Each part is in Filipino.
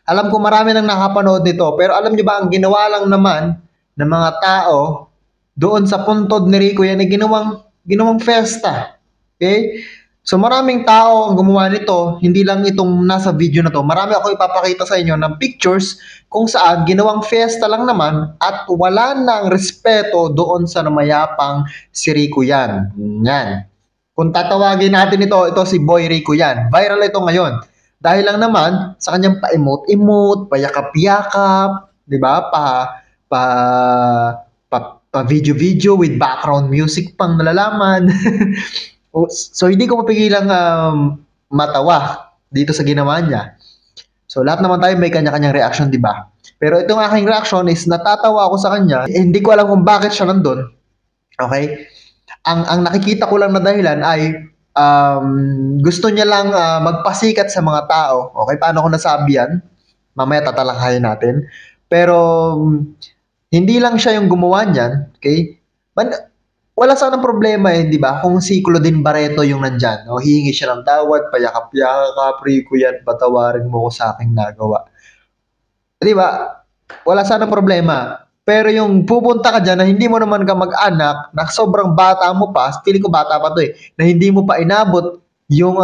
Alam ko marami nang nakapanood nito, pero alam niyo ba ang ginawa lang naman ng mga tao doon sa puntod ni Rico yan ay ginawang fiesta. Okay? So maraming tao ang gumawa nito, hindi lang itong nasa video na to. Marami ako ipapakita sa inyo ng pictures kung saan ginawang fiesta lang naman at wala nang respeto doon sa namayapang si Rico yan. Yan. Kung tatawagin natin ito si Boy Rico yan. Viral ito ngayon. Dahil lang naman sa kanyang pa-emote-emote, pa-yakap-yakap, 'di ba? Pa pa video-video with background music pang nalalaman. So hindi ko mapigilang matawa dito sa ginawa niya. So lahat naman tayo may kanya-kanyang reaction, 'di ba? Pero itong aking reaction is natatawa ako sa kanya. Hindi ko alam kung bakit siya nandun. Okay? Ang nakikita ko lang na dahilan ay gusto niya lang magpasikat sa mga tao. Okay, paano ko nasabi yan? Mamaya tatalakayin natin. Pero hindi lang siya yung gumawa niyan, okay? Wala sanang problema eh, di ba? Kung si Claudine Barreto yung nandyan, no? Hihingi siya ng tawad, payakap-yakap, Rico yan, patawarin mo ko sa aking nagawa. Di ba? Wala sanang problema. Pero yung pupunta ka dyan na hindi mo naman ka mag-anak, na sobrang bata mo pa, feeling ko bata pa to eh, na hindi mo pa inabot yung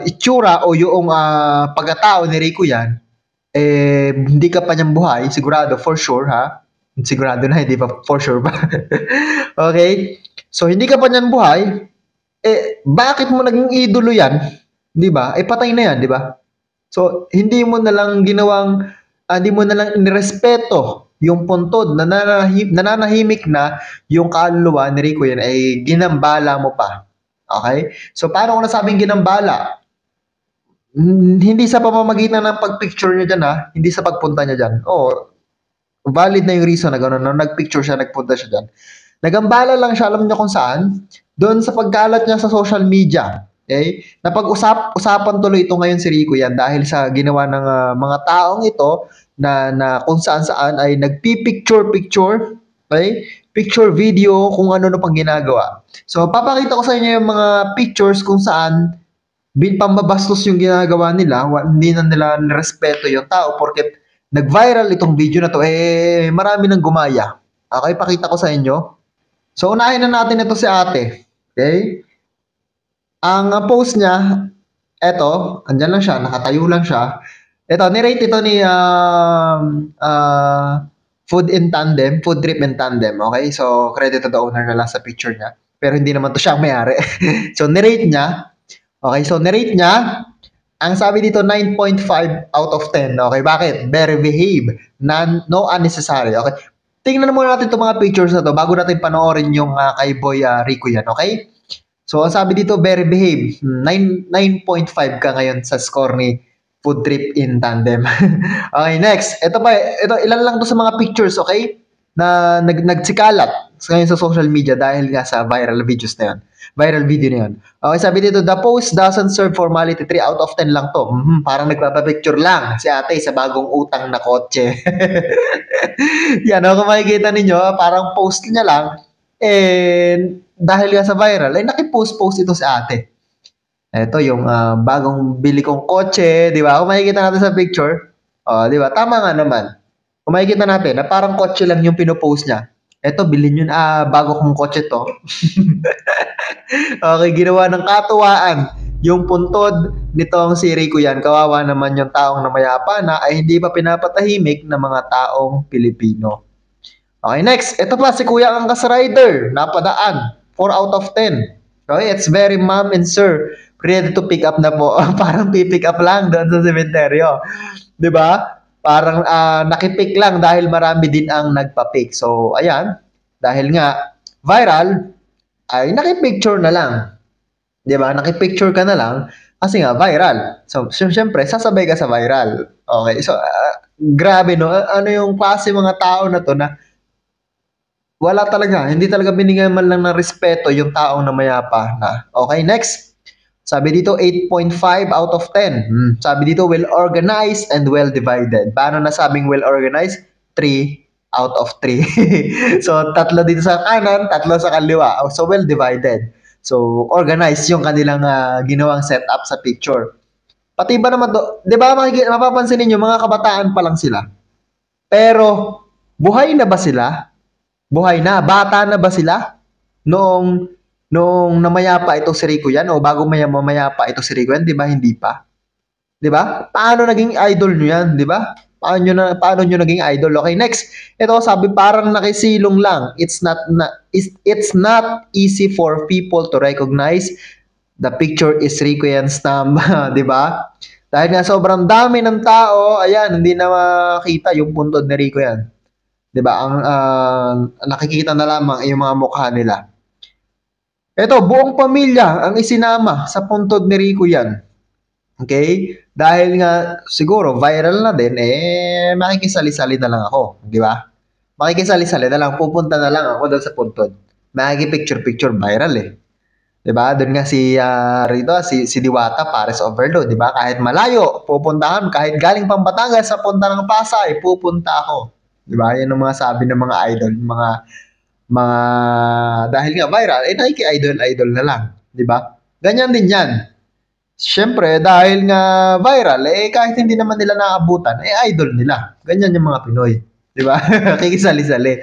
itsura o yung pagkatao ni Rico yan, eh, hindi ka pa niyang buhay, sigurado, for sure ha? Sigurado na, hindi pa for sure ba? Okay? So, hindi ka pa niyan buhay, eh, bakit mo naging idolo yan? Di ba? Eh, patay na yan, di ba? So, hindi mo na lang ginawang hindi mo na lang inirespeto yung puntod, nananahimik na yung kaluluwa ni Rico yan ay ginambala mo pa. Okay? So, paano ko nasabing ginambala? Hindi sa pamamagitan ng pagpicture niya dyan ha, hindi sa pagpunta niya dyan. Oh, valid na yung reason na gano'n, no? Nagpicture siya, nagpunta siya dyan. Nagambala lang siya, alam niyo kung saan? Doon sa pagkalat niya sa social media. Okay? Napag-usapan tuloy ito ngayon si Rico yan dahil sa ginawa ng mga taong ito na kung saan-saan ay nagpipicture-picture, okay? Picture video kung ano pang ginagawa. So, papakita ko sa inyo yung mga pictures kung saan pambabastos yung ginagawa nila, hindi na nila respeto yung tao porket nag-viral itong video na to, eh, marami nang gumaya. Okay, pakita ko sa inyo. So, unahin na natin ito si ate. Okay? Ang post niya, eto, andyan lang siya, nakatayo lang siya. Ito, nirate ito ni Food Trip in Tandem. Okay? So, credit to the owner na lang sa picture niya. Pero hindi naman to siya ang may-ari. So, nirate niya. Okay, so nirate niya. Ang sabi dito, 9.5 out of 10. Okay, bakit? Very behave. No unnecessary. Okay? Tingnan muna natin itong mga pictures na to bago natin panoorin yung kay Boy Rico yan. Okay? So, ang sabi dito, very behave. 9.5 ka ngayon sa score ni Food Trip in Tandem. Okay, next. Ito ilan lang to sa mga pictures, okay? Na nagsikalat ngayon sa social media dahil nga sa viral videos na yun. Viral video na yun. Okay, sabi dito, the post doesn't serve formality. 3 out of 10 lang to. Parang nagpapapicture lang si ate sa bagong utang na kotse. Yan, kung makikita ninyo, parang post niya lang. And dahil nga sa viral, ay nakipost-post ito si ate. Ito yung bagong bili kong kotse, di ba? Kung makikita natin sa picture, di ba? Tama nga naman. Kung makikita natin na parang kotse lang yung pinopost niya. Ito, bilhin yun. Bago kong kotse to. Okay, ginawa ng katuwaan yung puntod nitong si Rico yan. Kawawa naman yung taong namayapa na ay hindi pa pinapatahimik ng mga taong Pilipino. Okay, next. Ito pa, si Kuya Angkas Rider. Napadaan. 4 out of 10. Okay, it's very ma'am and sir. Ready to pick up na po. Parang pipick up lang doon sa sementeryo. Diba? Parang nakipick lang dahil marami din ang nagpa-pick. So, ayan. Dahil nga, viral, ay nakipicture na lang. Diba? Nakipicture ka na lang kasi nga, viral. So, syempre, sasabay ka sa viral. Okay? So, grabe, no? Ano yung klase mga tao na to na wala talaga. Hindi talaga binigyan man lang ng respeto yung taong namayapa na. Okay, next. Sabi dito, 8.5 out of 10. Sabi dito, well-organized and well-divided. Paano nasabing well-organized? 3 out of 3. So, 3 dito sa kanan, 3 sa kaliwa. So, well-divided. So, organized yung kanilang ginawang setup sa picture. Pati ba naman to, 'di ba mapapansin niyo mga kabataan pa lang sila. Pero buhay na ba sila? Buhay na, bata na ba sila? Noong namayapa ito si Rico yan o bago mamayapa ito si Rico yan, 'di ba? Hindi pa. 'Di ba? Paano naging idol niyo yan, 'di ba? Paano niyo naging idol? Okay, next. Ito sabi parang nakisilong lang. It's not easy for people to recognize the picture is Rico yan stamp, 'di ba? Dahil nga sobrang dami ng tao, ayan, hindi na makita yung puntod ni Rico yan. 'Di ba? Ang nakikita na lamang yung mga mukha nila. Ito, buong pamilya ang isinama sa puntod ni Rico yan. Okay? Dahil nga siguro viral na din, makikisali-sali na lang ako, di ba? Makikisali-sali na lang, pupunta na lang ako doon sa puntod. Makikipicture-picture viral eh. 'Di ba? Doon nga si rito si Diwata Pares Overload, 'di ba? Kahit malayo, pupuntahan, kahit galing pang Batangas sa punta ng Pasay, pupunta ako. 'Di ba? Yan ang mga sabi ng mga idol, mga dahil nga viral, nakiki-idol na lang, 'di ba? Ganyan din 'yan. Siyempre, dahil nga viral, kahit hindi naman nila naabutan, idol nila. Ganyan yung mga Pinoy. Di ba? Kikisali-sali.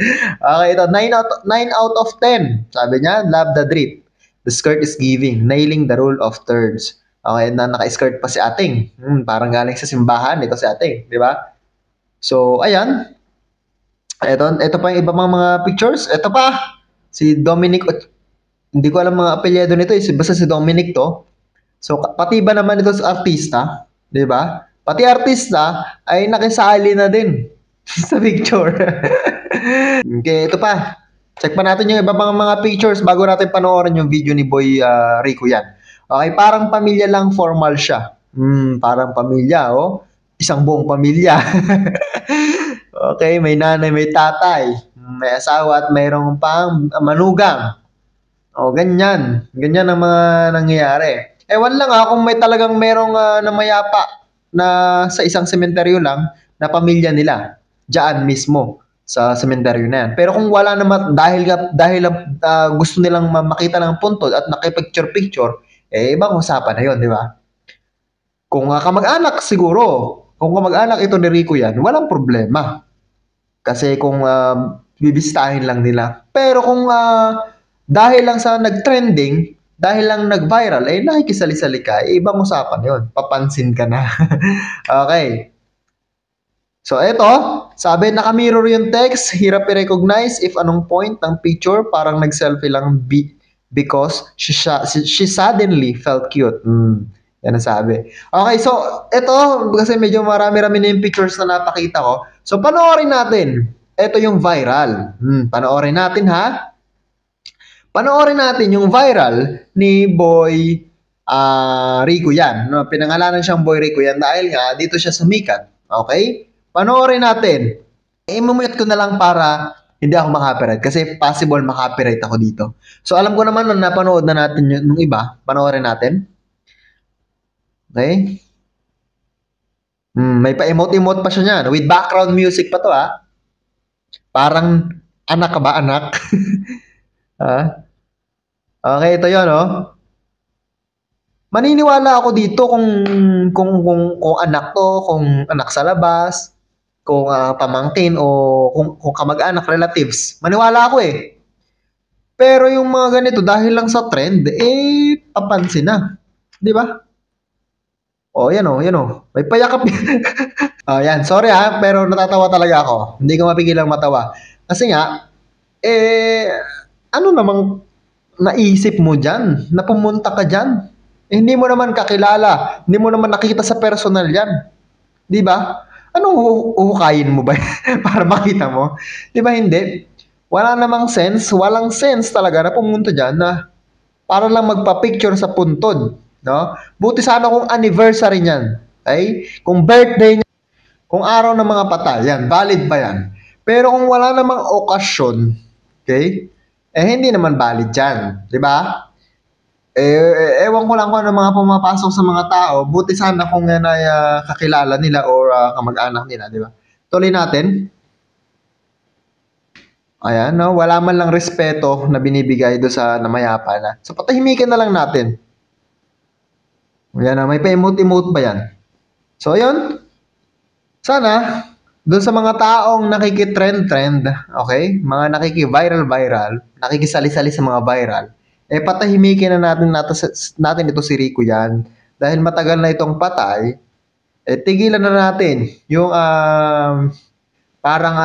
Okay, ito, 9 out of 10. Sabi niya, love the drip. The skirt is giving, nailing the rule of thirds. Okay, naka-skirt pa si ating. Parang galing sa simbahan, ito si ating. Di ba? So, ayan. Ito pa yung iba mga pictures. Ito pa, si Dominic, hindi ko alam mga apelyido nito, basta si Dominic to. So, pati ba naman ito sa artista? 'Di ba? Pati artista ay nakisali na din sa picture. Okay, ito pa. Check pa natin yung iba pang mga pictures bago natin panoorin yung video ni Boy Rico yan. Okay, parang pamilya lang formal siya. Parang pamilya, oh. Isang buong pamilya. Okay, may nanay, may tatay, may asawa at mayroong pang manugang. O, ganyan. Ganyan ang mga nangyayari. Ewan lang kung may talagang merong namayapa na sa isang sementeryo lang na pamilya nila. Diyan mismo sa sementeryo na yan. Pero kung wala naman, dahil gusto nilang makita ng puntod at nakipicture-picture, ibang usapan na yun, di ba? Kung kamag-anak siguro, kung kamag-anak ito ni Rico yan, walang problema. Kasi kung bibisitahin lang nila. Pero kung dahil lang sa nag-trending, dahil lang nag-viral, nakikisali-sali ka, ibang usapan yon. Papansin ka na. Okay. So, eto, sabi, naka-mirror yung text, hirap i-recognize if anong point ng picture, parang nag-selfie lang because she suddenly felt cute. Yan ang sabi. Okay, so, eto, kasi medyo marami-rami na yung pictures na napakita ko. So, panoorin natin. Ito yung viral. Panoorin natin, ha? Panoorin natin yung viral ni Boy Rico yan. No? Pinangalanan siyang Boy Rico yan dahil nga dito siya sumikat. Okay? Panoorin natin. Imumute ko na lang para hindi ako makapiright kasi possible makapiright ako dito. So alam ko naman na napanood na natin yung iba. Panoorin natin. Okay? May pa-emote-emote pa siya niyan. With background music pa to Parang anak ka ba, anak? Okay, ito 'yon, oh. Maniniwala ako dito kung anak to, kung anak sa labas, kung pamangkin o kung kamag-anak, relatives. Maniwala ako eh. Pero yung mga ganito dahil lang sa trend, papansin na. 'Di ba? Oh, yan oh, yan oh. May payakap. Oh, yan. Sorry pero natatawa talaga ako. Hindi ko mapigilang matawa. Kasi nga, ano namang naisip mo dyan? Na pumunta ka dyan? Hindi mo naman kakilala. Hindi mo naman nakita sa personal yan. Di ba? Anong uhukayin mo ba para makita mo? Di ba hindi? Wala namang sense. Walang sense talaga na pumunta dyan na para lang magpa-picture sa puntod. No? Buti sana kung anniversary niyan. Okay? Kung birthday niya, kung araw ng mga patay, yan, valid pa yan. Pero kung wala namang okasyon, okay? Hindi naman valid yan. Di ba? Ewan ko lang kung ano mga pumapasok sa mga tao. Buti sana kung yan ay kakilala nila or kamag-anak nila. Di ba? Tuloy natin. Ayan, no? Wala man lang respeto na binibigay do sa namayapa na. So, patahimikan na lang natin. Yan na, may pa-emote-emote pa yan. So, ayun. Sana, doon sa mga taong nakikitrend-trend, okay? Mga nakiki-viral-viral, nakikisali-sali sa mga viral, patahimikin na natin ito si Rico yan. Dahil matagal na itong patay, tigilan na natin yung parang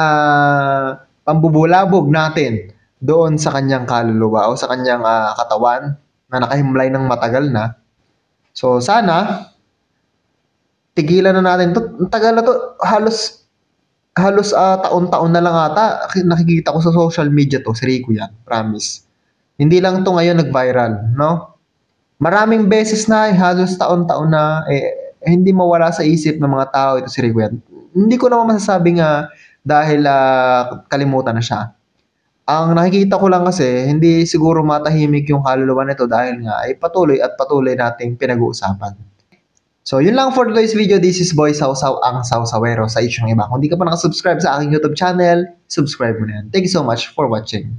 pambubulabog natin doon sa kanyang kaluluwa o sa kanyang katawan na nakahimlay ng matagal na. So, sana, tigilan na natin to. Ang tagal na to, halos taon-taon na lang ata nakikita ko sa social media to, si Rico yan, promise. Hindi lang to ngayon nag-viral, no? Maraming beses na, halos taon-taon na, hindi mawala sa isip ng mga tao ito si Rico yan. Hindi ko naman masasabing dahil kalimutan na siya. Ang nakikita ko lang kasi, hindi siguro matahimik yung kaluluwa nito dahil nga ay patuloy at patuloy nating pinag-uusapan. So, yun lang for today's video. This is Boy Sausaw, ang Sausawero sa isyong iba. Kung di ka pa nakasubscribe sa aking YouTube channel, subscribe mo na yan. Thank you so much for watching.